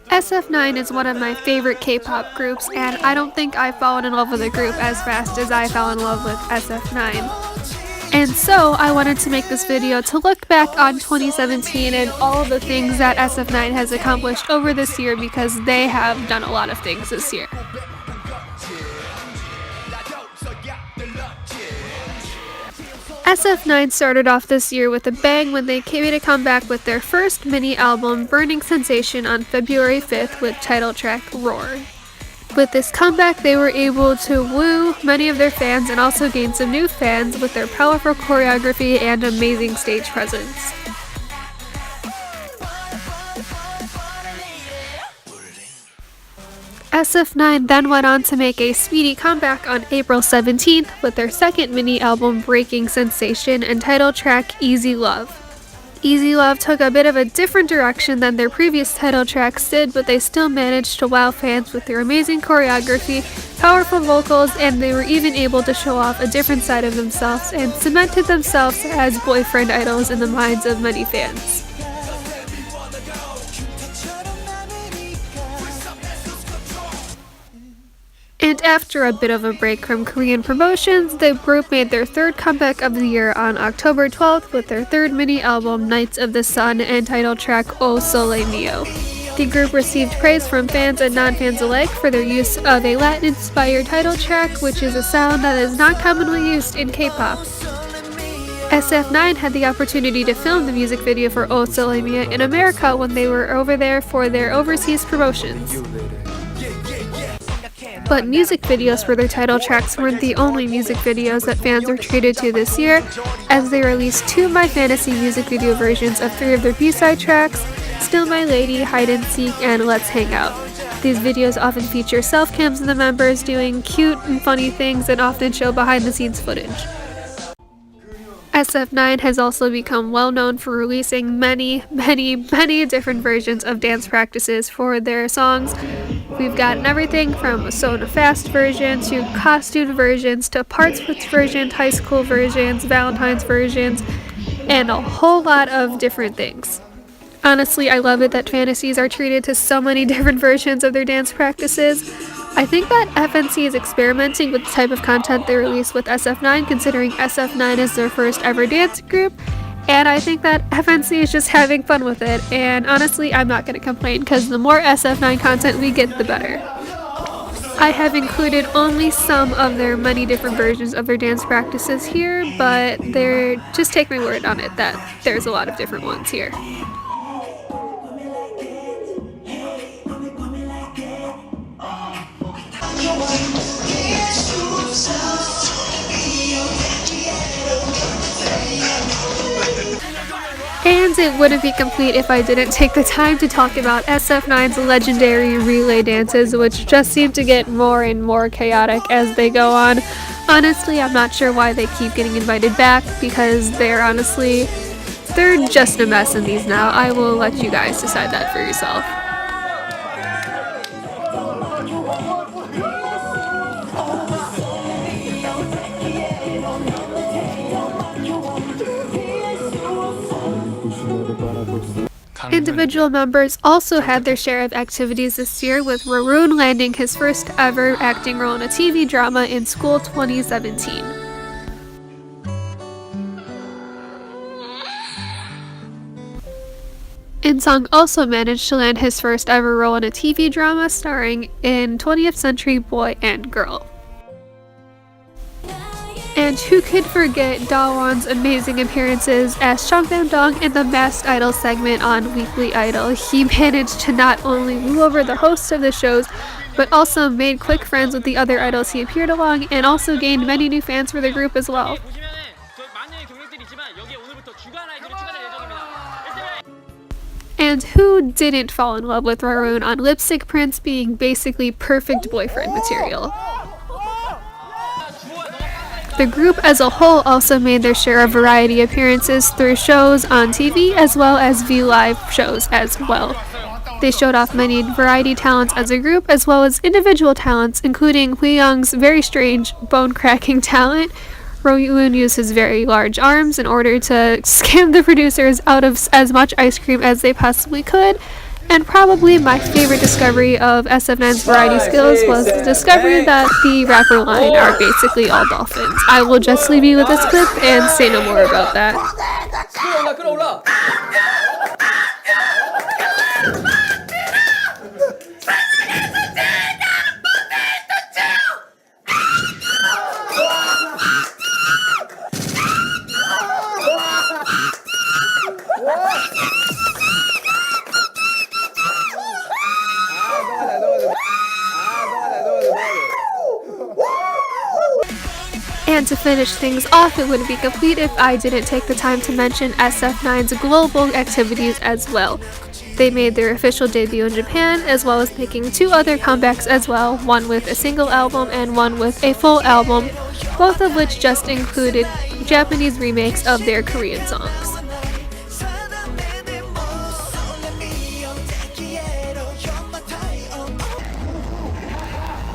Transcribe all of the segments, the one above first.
SF9 is one of my favorite K-pop groups, and I don't think I've fallen in love with a group as fast as I fell in love with SF9. And so I wanted to make this video to look back on 2017 and all of the things that SF9 has accomplished over this year, because they have done a lot of things this year. SF9 started off this year with a bang when they made a comeback with their first mini album, Burning Sensation, on February 5th with title track Roar. With this comeback, they were able to woo many of their fans and also gain some new fans with their powerful choreography and amazing stage presence. SF9 then went on to make a speedy comeback on April 17th with their second mini album, Breaking Sensation, and title track Easy Love. Easy Love took a bit of a different direction than their previous title tracks did, but they still managed to wow fans with their amazing choreography, powerful vocals, and they were even able to show off a different side of themselves and cemented themselves as boyfriend idols in the minds of many fans. And after a bit of a break from Korean promotions, the group made their third comeback of the year on October 12th with their third mini album, Knights of the Sun, and title track O Sole Mio. The group received praise from fans and non-fans alike for their use of a Latin-inspired title track, which is a sound that is not commonly used in K-pop. SF9 had the opportunity to film the music video for O Sole Mio in America when they were over there for their overseas promotions. But music videos for their title tracks weren't the only music videos that fans were treated to this year, as they released 2 My Fantasy music video versions of 3 of their B-side tracks, Still My Lady, Hide and Seek, and Let's Hang Out. These videos often feature self-cams of the members doing cute and funny things and often show behind-the-scenes footage. SF9 has also become well known for releasing many different versions of dance practices for their songs. We've gotten everything from a Sona Fast version to costume versions to part splits versions, high school versions, Valentine's versions, and a whole lot of different things. Honestly, I love it that fantasies are treated to so many different versions of their dance practices. I think that FNC is experimenting with the type of content they release with SF9, considering SF9 is their first ever dance group, and I think that FNC is just having fun with it, and honestly, I'm not going to complain, because the more SF9 content we get, the better. I have included only some of their many different versions of their dance practices here, but just take my word on it that there's a lot of different ones here. And it wouldn't be complete if I didn't take the time to talk about SF9's legendary relay dances, which just seem to get more and more chaotic as they go on. Honestly, I'm not sure why they keep getting invited back, because they're just a mess in these now. I will let you guys decide that for yourself. Individual members also had their share of activities this year, with Raroon landing his first ever acting role in a TV drama in School 2017. In-sung also managed to land his first ever role in a TV drama starring in 20th Century Boy and Girl. And who could forget Dawon's amazing appearances as Chongdam-dong in the Masked Idol segment on Weekly Idol. He managed to not only woo over the hosts of the shows, but also made quick friends with the other idols he appeared along, and also gained many new fans for the group as well. And who didn't fall in love with Raroon on Lipstick Prince being basically perfect boyfriend material? The group as a whole also made their share of variety appearances through shows on TV as well as V Live shows as well. They showed off many variety talents as a group as well as individual talents, including Hui Young's very strange bone-cracking talent. Royoon used his very large arms in order to scam the producers out of as much ice cream as they possibly could. And probably my favorite discovery of SF9's variety skills was the discovery that the rapper line are basically all dolphins. I will just leave you with this clip and say no more about that. And to finish things off, it wouldn't be complete if I didn't take the time to mention SF9's global activities as well. They made their official debut in Japan, as well as making 2 other comebacks as well, one with a single album and one with a full album, both of which just included Japanese remakes of their Korean songs.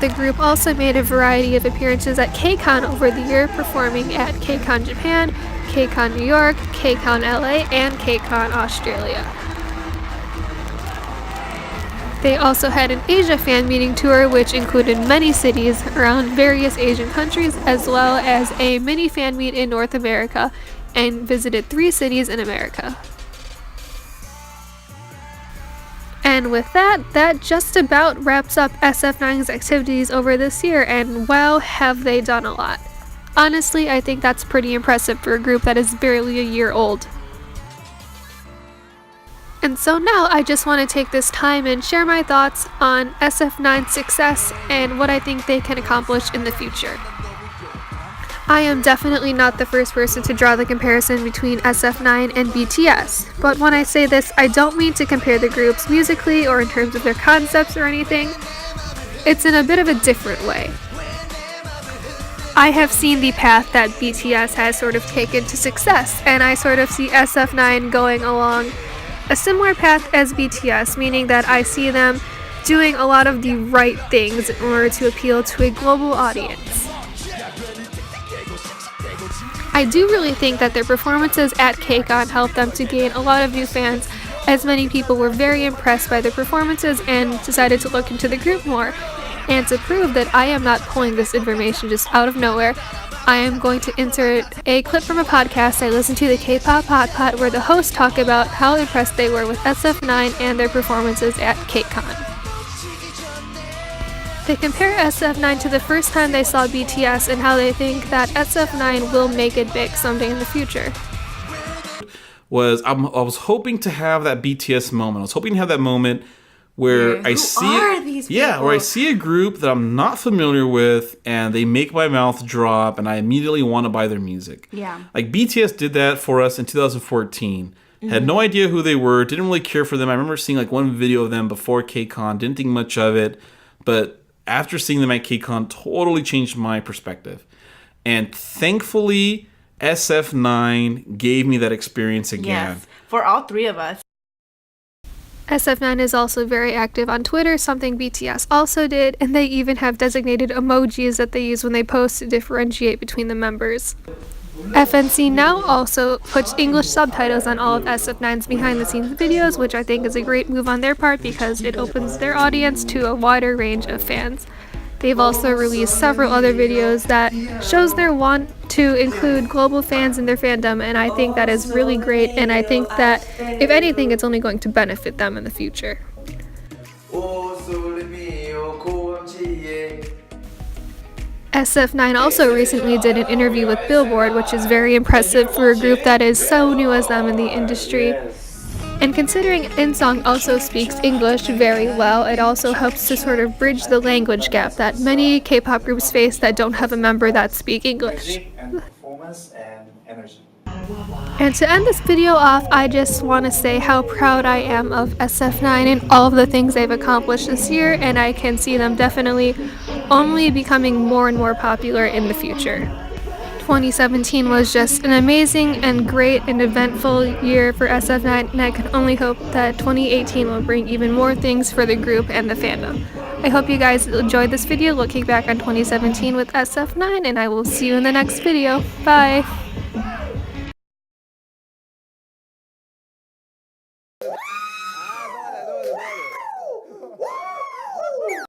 The group also made a variety of appearances at KCON over the year, performing at KCON Japan, KCON New York, KCON LA, and KCON Australia. They also had an Asia fan meeting tour, which included many cities around various Asian countries, as well as a mini fan meet in North America, and visited 3 cities in America. And with that just about wraps up SF9's activities over this year, and wow, have they done a lot. Honestly, I think that's pretty impressive for a group that is barely a year old. And so now I just want to take this time and share my thoughts on SF9's success and what I think they can accomplish in the future. I am definitely not the first person to draw the comparison between SF9 and BTS, but when I say this, I don't mean to compare the groups musically or in terms of their concepts or anything. It's in a bit of a different way. I have seen the path that BTS has sort of taken to success, and I sort of see SF9 going along a similar path as BTS, meaning that I see them doing a lot of the right things in order to appeal to a global audience. I do really think that their performances at KCON helped them to gain a lot of new fans, as many people were very impressed by their performances and decided to look into the group more. And to prove that I am not pulling this information just out of nowhere, I am going to insert a clip from a podcast I listened to, the K-Pop Hot Pot, where the hosts talk about how impressed they were with SF9 and their performances at KCON. They compare SF9 to the first time they saw BTS and how they think that SF9 will make it big someday in the future. I was hoping to have that BTS moment. I was hoping to have that moment where I see a group that I'm not familiar with and they make my mouth drop and I immediately want to buy their music. Yeah. Like BTS did that for us in 2014. Had no idea who they were, didn't really care for them. I remember seeing like one video of them before KCON, didn't think much of it, but after seeing them at KCON, totally changed my perspective. And thankfully, SF9 gave me that experience again. Yes, for all 3 of us. SF9 is also very active on Twitter, something BTS also did, and they even have designated emojis that they use when they post to differentiate between the members. FNC now also puts English subtitles on all of SF9's behind-the-scenes videos, which I think is a great move on their part because it opens their audience to a wider range of fans. They've also released several other videos that shows their want to include global fans in their fandom, and I think that is really great, and I think that, if anything, it's only going to benefit them in the future. SF9 also recently did an interview with Billboard, which is very impressive for a group that is so new as them in the industry. And considering InSong also speaks English very well, it also helps to sort of bridge the language gap that many K-pop groups face that don't have a member that speaks English. And to end this video off, I just want to say how proud I am of SF9 and all of the things they've accomplished this year, and I can see them definitely only becoming more and more popular in the future. 2017 was just an amazing and great and eventful year for SF9, and I can only hope that 2018 will bring even more things for the group and the fandom. I hope you guys enjoyed this video looking back on 2017 with SF9, and I will see you in the next video. Bye!